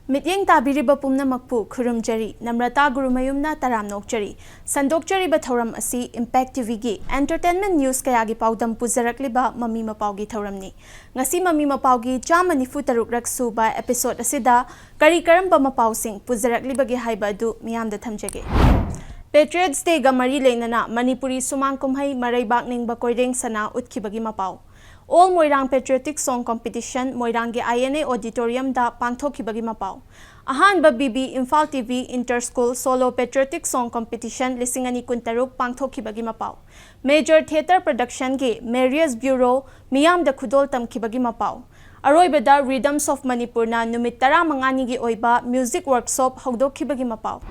Mityeng tabiriba pumnamakpu khurumjari namrata gurumayumna taramnokjari sandokjari bathoram asi Impact TV gi entertainment news kayagi paudam pujarakliba Mami Mapao gi thoramni ngasi Mami Mapao gi chamanifu tarukrak suba episode asida kari karamba mapao sing pujarakliba gi haiba adu miyamda thamjage Patriots Day ga mari leinana Manipuri sumang kumhai maraibak ningba koireng sana utkibagi Mapao All Moirang Patriotic Song Competition Moirang ge INA Auditorium da pangthokibagi Mapao. Ahanba BB Infal TV Inter-School Solo Patriotic Song Competition lisingani kuntaruk pangthokibagi Mapao. Major Theatre Production ge Marius Bureau Miyam da Khudol tamkibagi Mapao. Aroibada Rhythms of Manipur na numit 15 gi oiba music workshop hogdokhibagi Mapao.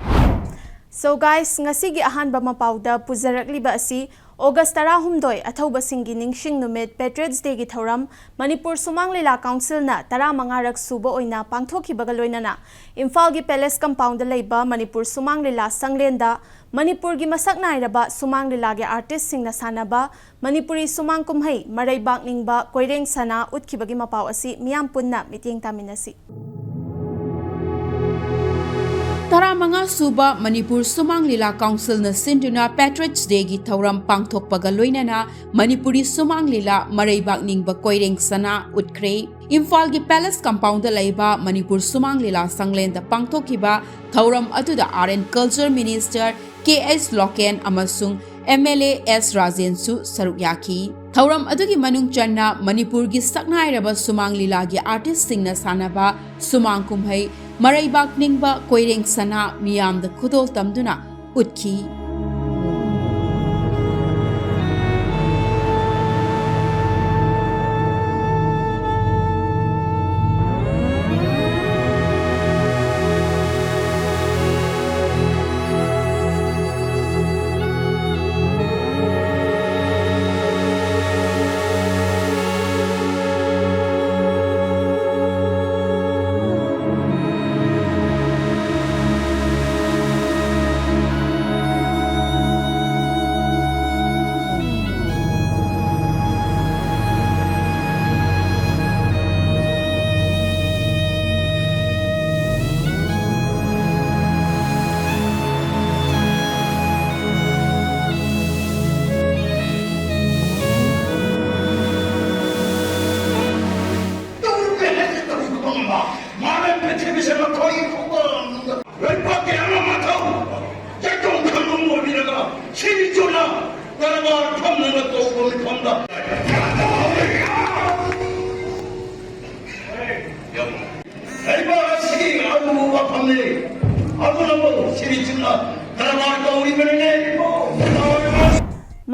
So guys, ngasi gi ahanba Mapao da pujarakliba asi August 12 athauba singgi ningsing numit Patriots Day gi thoram Manipur Sumang Lila Council na 15 rak suba oina pangthokhibaga loinana Imphal gi Palace Compound da leiba Manipur Sumang Lila sanglenda Manipur gi masak nairaba Sumang Lila gi artist singna sanaba Manipuri Sumang kumhai maraibak ningba koireng sana utkibagi Mapao asi miyam punna mityeng taminasi Taramanga suba Manipur Sumang Lila Council na sinduna Patriots Day gi thauram pangthokpaga loinana Manipuri Sumang Lila maraibak ningba koireng sana utkre Imphal gi Palace Compound da laiba Manipur Sumang Lila sanglen da pangthokhiba thauram atuda RN Culture Minister KS Loken amasung MLA S Rajensu saruk yaki Thauram adugi manung channa Manipur gi saknairaba Sumang Lila gi artist singna sanaba Sumang kumhai maraibak ningba koireng sana miyam da khudol tamduna utki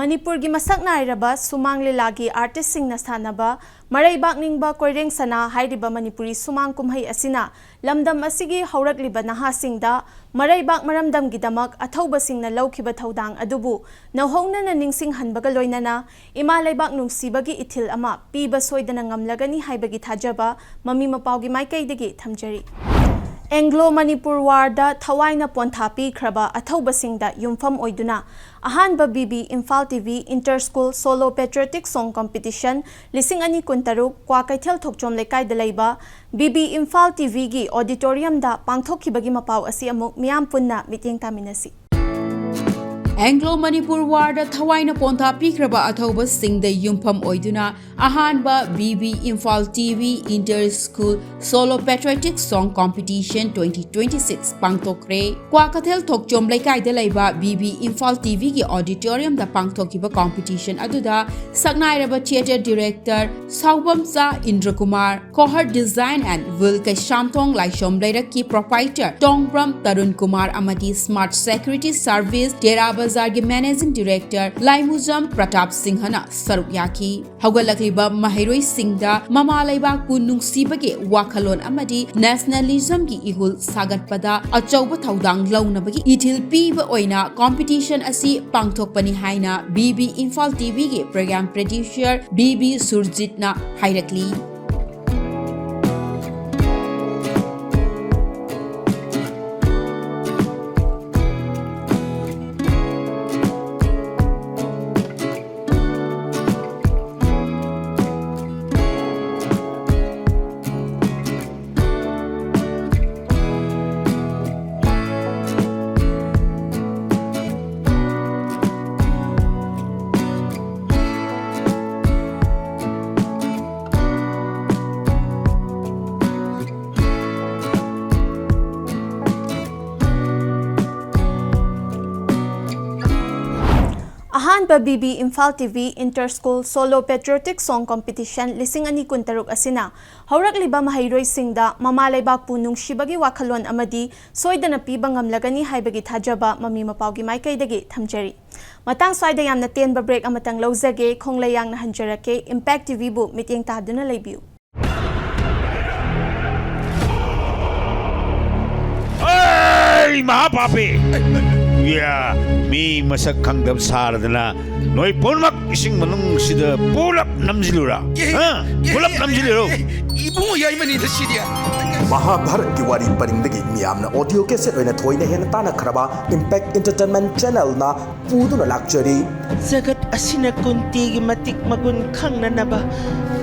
Manipur gi masak nairaba Sumang Lila gi artist singna sanaba maraibak ningba koireng sana hairiba Manipuri Sumang kumhai asina lamdam asigi haurakliba naha singda maraibak maramdam gidamak athauba singna laukhiba thaudang adubu nauhongna na ningsing hanbaga loinana ima laibak nungsibagi ithil ama piba soidana ngamlagani haibagi thajaba Mami Mapao gi maikaidagi thamjari Anglo Manipur War da Thawaina Ponthapi Kraba Athauba Singda Yumfam Oiduna Ahanba BB Infal TV Inter-School Solo Patriotic Song Competition Lisingani Kuntaruk Kwa Kaithel Thokchom Lekai da Laiba BB Infal TV gi Auditorium da Pangthokhibagi Mapao asi amuk miyam punna mityeng taminasi Anglo Manipur War da Thawaina Pontha Pikraba Athauba Singda Yumpham Oiduna Ahanba BB Infal TV Inter-School Solo Patriotic Song Competition 2026 Pangtokre Kwakathel Thokchom Laikai da Laiba BB Infal TV gi Auditorium da Pangthokiba Competition aduda Saknairaba Theatre Director Saubam Sa Indrakumar Kohar Design and Vilkai Shamthong Laishom Lairaki Proprietor Tongbram Tarun Kumar Amadi Smart Security Service Teraba Bazargi Managing Director Laimuzam Pratap Singhana saruk yaki Haugalakliba Mahiroi Singda Mama Laibak pu nungsibagi wakhalon amadi nationalism gi ihul sagatpada achauba thaudang launabagi ithil piba oina competition asi pangthokpani haina BB Infal TV gi program producer BB Surjit na hairakli ꯑꯍꯥꯟꯕ BB Imphal TV Inter-School Solo Patriotic Song Competition 2026 asina haurakliba mahairoisingda mama leibakpu nungshibagi wakhalon amadi soidana piba ngamlagani haibagi thajaba Mami Mapao maikaidagi thamjari matang swaida yamna tenba break amatang lawjage khonglayangna hanjarake Impact TV bu mityeng taduna leibiu Hey, Mahapapi! Yeah, me masak kangdam saradana. Noi ponmak ising manung sida pulap namjilura. Pulap namjiluro. Ibu yai mani da sidia. Mahabharat ki wari paringdagi miyamna audio cassette oina thoina hena tana khraba Impact Entertainment Channel na puduna lakchari Zagat asina kunti gi matik magun khangna naba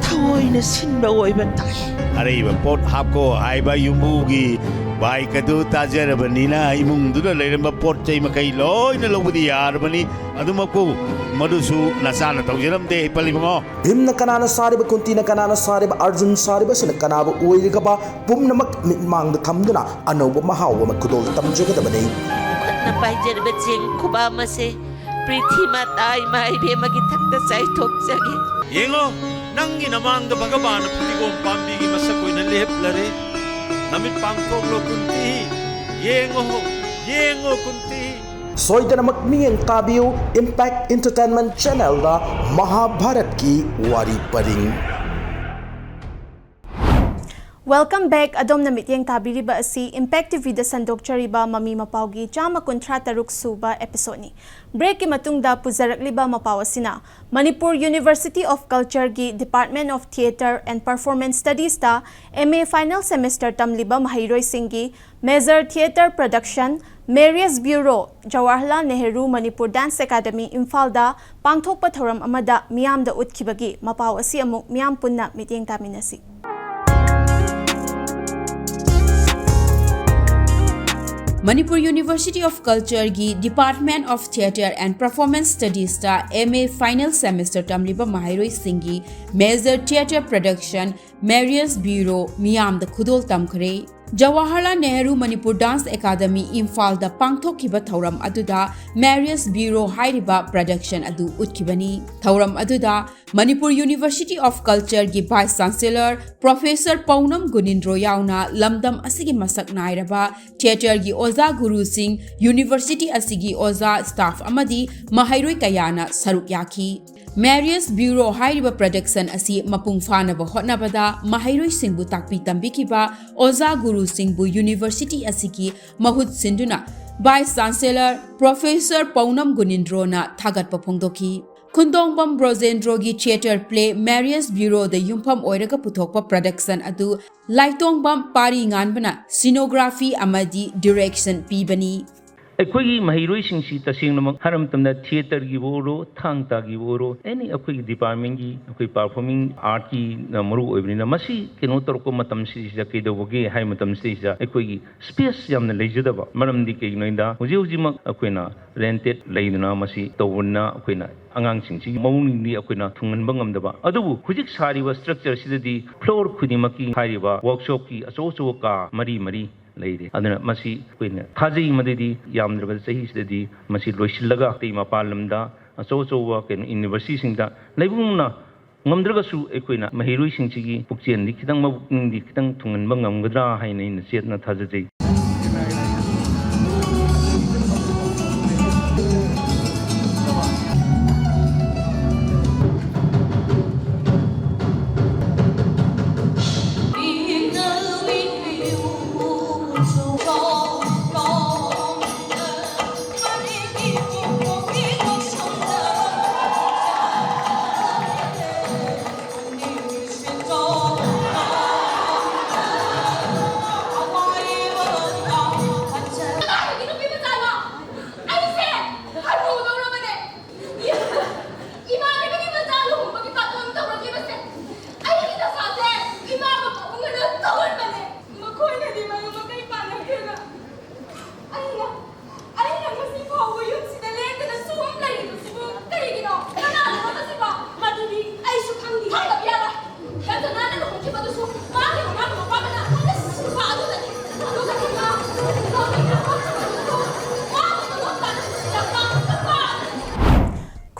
thawoina sinba oiba tai. Are iba pot hapko aiba yumbugi bai kadu tajarabani imung duna leiramba pot chai makai loina lobudi yarabani adumaku madusu nasana tawjaramde ipalibango Himna kanana sariba kuntina kanana sariba Arjun sariba sina kanaba oirigaba pumnamak mitmang da thamduna anoba mahawa makudol tamjagadabani na paijarba jeng kubama se prithi matai mai be magi thakta sai thok jage Yengo nangi namang da bhagavan putigom pambi gi masakoi na lehep lare namit pangkog lo kunti yengo kunti soidana makmiyeng tabiu Impact Entertainment Channel da Mahabharat ki wari paring Welcome back adom na mityeng tabiriba asi Impact TV da sandok chariba Mami Mapao gi chama kontra taruk suba episode ni break ki matungda puzarakliba Mapao asina Manipur University of Culture gi Department of Theatre and Performance Studies ta MA final semester tamliba mahairoi singi Major Theatre Production Marius Bureau Jawaharlal Nehru Manipur Dance Academy Imphal da pangthokpa thoram amada miyam da utkibagi Mapao asi amuk miyam punna mityeng taminasi Manipur University of Culture gi Department of Theatre and Performance Studies ta MA final semester tamliba mahairoi singi Major Theatre Production Marius Bureau miyam da khudol tamkhare Jawaharlal Nehru Manipur Dance Academy Imphal da pangthokkiba thauram aduda Marius Bureau hairiba production adu utkibani thauram aduda Manipur University of Culture gi Vice Chancellor Professor Paunam Gunindro yauna lamdam asigi masak nairaba theatre gi oza guru singh University asigi oza staff amadi mahairoi kayana saruk yaki Marius Bureau hairiba production asi mapung fanaba hotnabada mahairoi singbu takpi tambikiba oza guru singbu University asigi mahut sinduna Vice Chancellor Professor Paunam Gunindro na thagatpa phongdoki Khundongbam Brojendro gi theatre play Marius Bureau da yumpham oiraga puthokpa production adu Laitongbam Pari nganbana scenography amadi direction pibani ꯑꯩꯈꯣꯏꯒꯤ ꯃꯍꯩꯔꯣꯏꯁꯤꯡꯁꯤ ꯇꯁꯦꯡꯅꯃꯛ ꯍꯥꯏꯔꯝꯇꯝꯗ ꯊꯤꯌꯦꯇꯔꯒꯤꯕꯨ ꯑꯣꯏꯔꯣ ꯊꯥꯡ ꯇꯥꯒꯤꯕꯨ ꯑꯣꯏꯔꯣ any ꯑꯩꯈꯣꯏꯒꯤ ꯗꯤꯄꯥꯔꯠꯃꯦꯟꯒꯤ ꯑꯩꯈꯣꯏ performing ꯑꯥꯔꯠꯀꯤ ꯃꯔꯨ ꯑꯣꯏꯕꯅꯤꯅ ꯃꯁꯤ ꯀꯩꯅꯣ ꯇꯧꯔꯛꯄ ꯃꯇꯝꯁꯤꯗ ꯀꯩꯗꯧꯕꯒꯦ ꯍꯥꯏꯕ ꯃꯇꯝꯁꯤꯗ ꯑꯩꯈꯣꯏꯒꯤ ꯁ꯭ꯄꯦꯁ ꯌꯥꯝꯅ ꯂꯩꯖꯗꯕ ꯃꯔꯝꯗꯤ ꯀꯩꯒꯤꯅꯣꯗ ꯍꯧꯖꯤꯛꯃꯛ ꯑꯩꯈꯣꯏꯅ ꯔꯦꯟꯇꯦꯠ ꯂꯩꯗꯨꯅ ꯃꯁꯤ ꯇꯧꯕꯅ ꯑꯩꯈꯣꯏꯅ ꯑꯉꯥꯡꯁꯤꯡꯁꯤꯒꯤ ꯃꯑꯣꯡꯗꯤ ꯑꯩꯈꯣꯏꯅ ꯊꯨꯡꯍꯟꯕ ꯉꯝꯗꯕ ꯑꯗꯨꯕꯨ ꯍꯧꯖꯤꯛ ꯁꯥꯔꯤꯕ ꯁ꯭ꯇ꯭ꯔꯛꯆꯔꯁꯤꯗꯗꯤ ꯐ꯭ꯂꯣꯔ ꯈꯨꯗꯤꯡꯃꯛꯀꯤ ꯍꯥꯏꯔꯤꯕ ꯋꯥꯔꯛꯁꯣꯞꯀꯤ ꯑꯆꯧ ꯑꯆꯧꯕ ꯀꯥ ꯃꯔꯤ leire aduna masi koina khajai madidi yamdraba chahi sidadi masi loissillaga tei mapalamda acho chowa ken university singda leibumna ngamdraga su ekoina mahiroi singchigi pukchen di khitang mabung di khitang thungan ba ngamgadra haina ina chetna thajai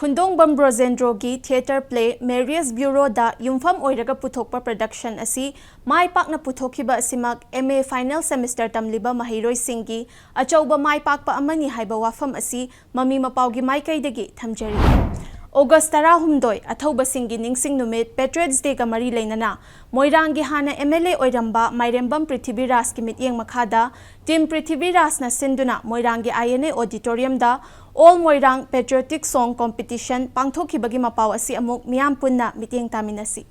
Hundongbam Brozendrogi theatre play Marius Bureau da yumfam oiraga puthokpa production asi mai pakna puthokiba asimak MA final semester tamliba mahiroi singgi achauba mai pakpa amani haiba wafam asi Mami Mapao gi mai kaidagi thamjari. August 12 athauba singgi ningsing numit Patriots Day ga mari leinana Moirangi hana MLA oiramba Mairembam Prithibiraj ki mityeng makhada Team Prithibiraj na sinduna Moirangi INA auditorium da All Moirang Patriotic Song Competition pangthokibagi Mapao asi amuk miyam punna mityeng taminasi.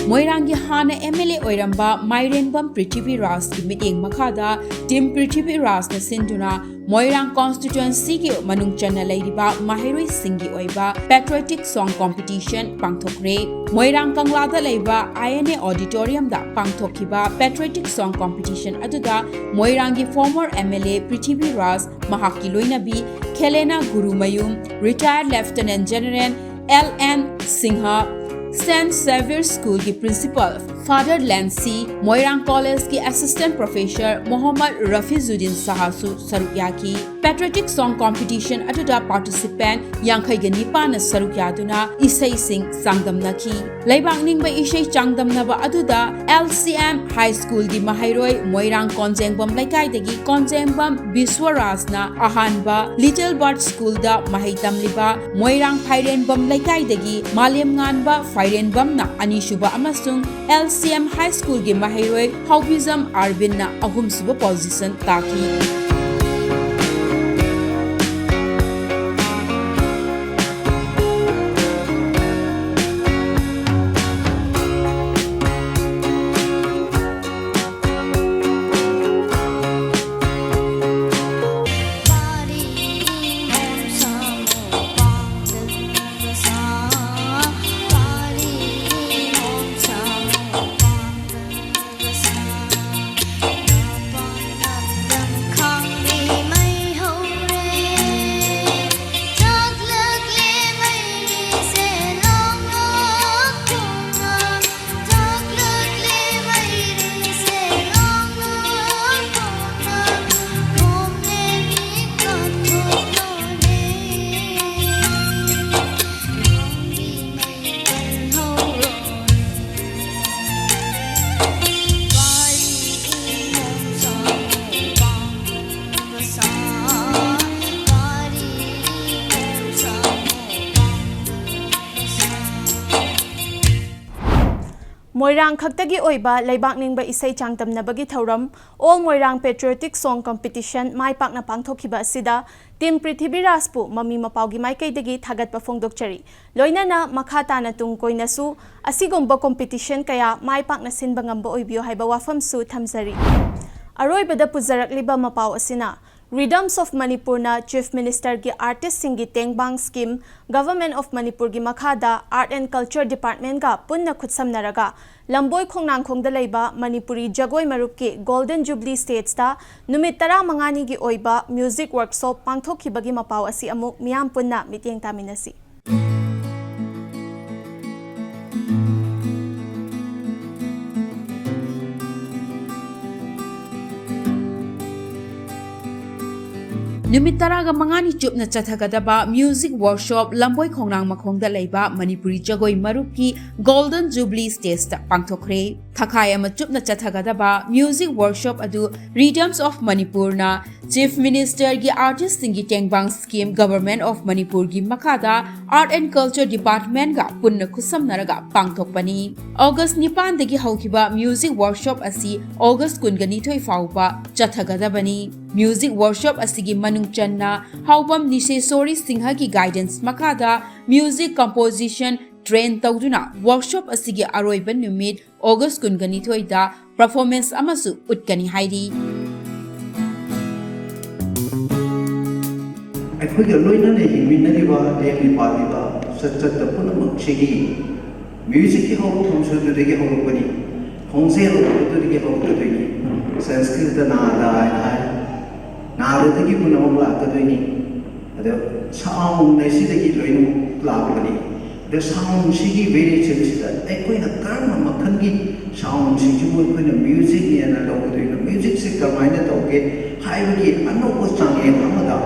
Moirangi hana MLA oiramba Mairenbam Prithibiraj ki mityeng makhada Team Prithibiraj na sinduna Moirang constituency ki manung channa leiriba mahiroi singi oiba Patriotic Song Competition pangthokre. Moirang Kanglada leiba INA auditorium da pangthokiba Patriotic Song Competition aduda Moirangi former MLA Prithibiraj mahaki loinabi Khelena Gurumayum retired Lieutenant General LN Singha St. Xavier School ki principal Father Lancy, Moirang College ki assistant professor Muhammad Rafizuddin Sahasu Sarukyaki Patriotic Song Competition atuda participant Yankhai Ganipa na Sarukyaduna Isai Singh Sangdamnaki Laibang Ningba Isai Changdamnaba aduda LCM High School ki Mahairoi Moirang Konjengbam Laikai dagi Konjengbam Biswarajna Ahanba Little Bird School da Mahaitamliba Moirang Phairenbam Laikai dagi Malem Nganba Phairenbam na Anishuba amasung LCM High School ki Mahiroi Haubizam Arvin na ahum suba position taki. Moirang Khaktagi Oiba, Laibak Ningba Isai Changtam Nabagi Thauram, All Moirang Patriotic Song Competition, Mai Pakna Pangthokiba Sida, Team Prithibiraj pu Mami Mapao gi mai kaidagi thagat pa fongdokchari. Loinana makhata na tungkoi nasu, asigomba competition kaya Mai Pakna sinba ngamba oibyo haiba wafam su thamjari. Aroibada pujarakliba Mapao asina, Rhythms of Manipur na Chief Minister gi Artist Singi Tengbang Scheme, Government of Manipur gi makhada Art and Culture Department ga punna khutsamnaraga Lamboi Khongnangkhongda leiba Manipuri Jagoi Marup ki Golden Jubilee Stage ta numit 15 gi oiba music workshop pangthokibagi Mapao asi amuk miyam punna mityeng taminasi. Numit 15 chupna chathagadaba music workshop Lamboi Khongnang Makhongda leiba Manipuri Jagoi Marup ki Golden Jubilee Stage ta pangthokre. Thakai ama chupna chathagadaba music workshop adu Rhythms of Manipur na Chief Minister gi Artist Singi Tengbang Scheme Government of Manipur gi makhada Art and Culture Department ga punna khusamnaraga pangthokpani. August 9 dagi haukiba music workshop asi August 22 fauba chathagadabani. Music workshop asigi manung channa haubam Nisesori Singha ki guidance makada music composition train tauduna workshop asigi aroiban numit August 22 da performance amasu utkani haidi. ꯑꯩꯈꯣꯏꯒ ꯂꯣꯏꯅꯅ ꯍꯤꯡꯃꯤꯟꯅꯔꯤꯕ ꯂꯦꯡꯃꯤ ꯄꯥꯜꯂꯤꯕ ꯆꯠꯆꯠꯇ ꯄꯨꯝꯅꯃꯛꯁꯤꯒꯤ ꯃ꯭ꯌꯨꯖꯤꯛꯀꯤ ꯍꯧꯔꯛꯐꯝꯁꯨ ꯑꯗꯨꯗꯒꯤ ꯍꯧꯔꯛꯄꯅꯤ ꯈꯣꯡꯖꯦꯜ ꯑꯗꯨꯗꯒꯤ ꯍꯧꯔꯛꯀꯗꯣꯏꯅꯤ ꯁꯪꯁꯀ꯭ꯔꯤꯠꯇ ꯅꯥꯗ ꯍꯥꯏꯅ ꯍꯥꯏ ꯅꯥꯗꯗꯒꯤ ꯄꯨꯝꯅꯃꯛ ꯂꯥꯛꯀꯗꯣꯏꯅꯤ ꯑꯗꯣ ꯁꯥꯎꯟ ꯑꯁꯤꯗꯒꯤ ꯂꯣꯏꯅꯃꯛ ꯂꯥꯛꯄꯅꯤ ꯑꯗꯣ ꯁꯥꯎꯟꯁꯤꯒꯤ ꯚꯦꯔꯤꯑꯦꯁꯟꯁꯤꯗ ꯑꯩꯈꯣꯏꯅ ꯀꯔꯝꯕ ꯃꯈꯜꯒꯤ ꯁꯥꯎꯟꯁꯤꯡꯁꯤꯕꯨ ꯑꯩꯈꯣꯏꯅ ꯃ꯭ꯌꯨꯖꯤꯛꯅꯦꯅ ꯂꯧꯒꯗꯣꯏꯅꯣ ꯃ꯭ꯌꯨꯖꯤꯛꯁꯦ ꯀꯃꯥꯏꯅ ꯇꯧꯒꯦ ꯍꯥꯏꯕꯒꯤ ꯑꯅꯧꯕ ꯆꯥꯡꯌꯦꯡ ꯑꯃꯗ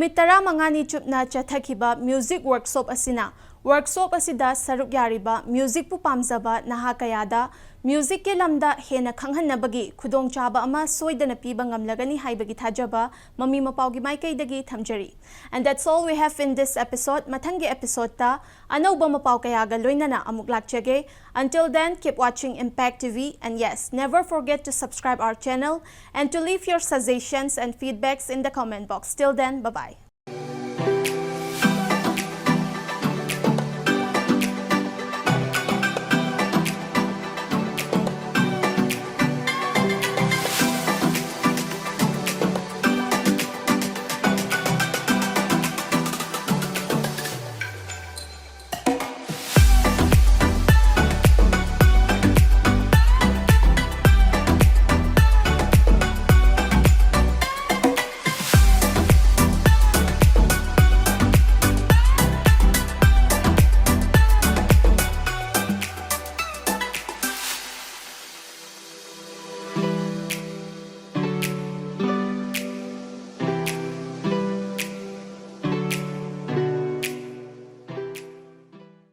नुमित 15 चुपना चथखिबा म्यूजिक वर्कशॉप असina वर्कशॉप असida saruk yariba music pu pamjaba naha kayada music ke lamda hena khanghanabagi khudong chaba ama soidana piba ngamlagani haibagi thajaba mami mapau gi mai kai dagi thamjari. And that's all we have in this episode. Mathangi episode ta anauba mapau kayaga loinana amuk lakchage. Until then, keep watching Impact TV, and yes, never forget to subscribe our channel and to leave your suggestions and feedbacks in the comment box. Till then, bye bye.